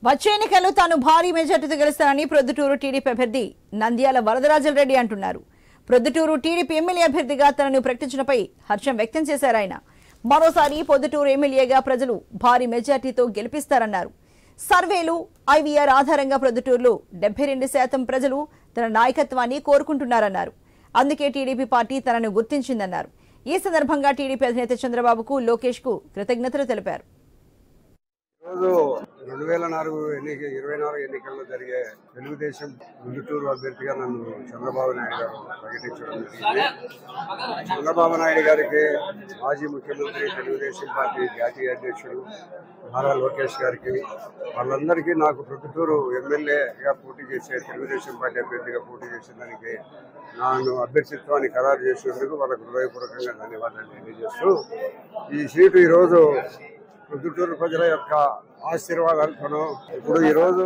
వచ్చే ఎన్నికల్లో తాను భారీ మెజార్టీతో గెలుస్తానని ప్రొద్దుటూరు టీడీపీ అభ్యర్థి నంద్యాల వరదరాజుల రెడ్డి అంటున్నారు. ప్రొద్దుటూరు టీడీపీ ఎమ్మెల్యే అభ్యర్థిగా తనను ప్రకటించడంపై హర్షం వ్యక్తం చేశారు. ఆయన మరోసారి పొద్దుటూరు ఎమ్మెల్యేగా ప్రజలు భారీ మెజార్టీతో గెలిపిస్తారన్నారు. సర్వేలు ఐవీఆర్ ఆధారంగా ప్రొద్దుటూరులో 72% ప్రజలు తన నాయకత్వాన్ని కోరుకుంటున్నారన్నారు. అందుకే టీడీపీ పార్టీ తనను గుర్తించిందన్నారు. ఈ సందర్భంగా టీడీపీ అధినేత చంద్రబాబుకు, లోకేష్ కు కృతజ్ఞతలు తెలిపారు. రోజు 2024 ఎన్నికల్లో జరిగే తెలుగుదేశం ప్రొద్దుటూరు అభ్యర్థిగా నన్ను చంద్రబాబు నాయుడు గారు ప్రకటించడం జరిగింది. చంద్రబాబు నాయుడు గారికి, మాజీ ముఖ్యమంత్రి, తెలుగుదేశం పార్టీ జాతీయ అధ్యక్షుడు నారా లోకేష్ గారికి, వాళ్ళందరికీ నాకు ప్రొద్దుటూరు ఎమ్మెల్యేగా పోటీ చేసే, తెలుగుదేశం పార్టీ అభ్యర్థిగా పోటీ చేసే దానికి నన్ను అభ్యర్థిత్వాన్ని ఖరారు చేసినందుకు వాళ్ళకు హృదయపూర్వకంగా ధన్యవాదాలు తెలియజేస్తూ, ఈ సీటు ఈరోజు ప్రొద్దుటూరు ప్రజల యొక్క ఆశీర్వాదాలతోనూ ఇప్పుడు ఈరోజు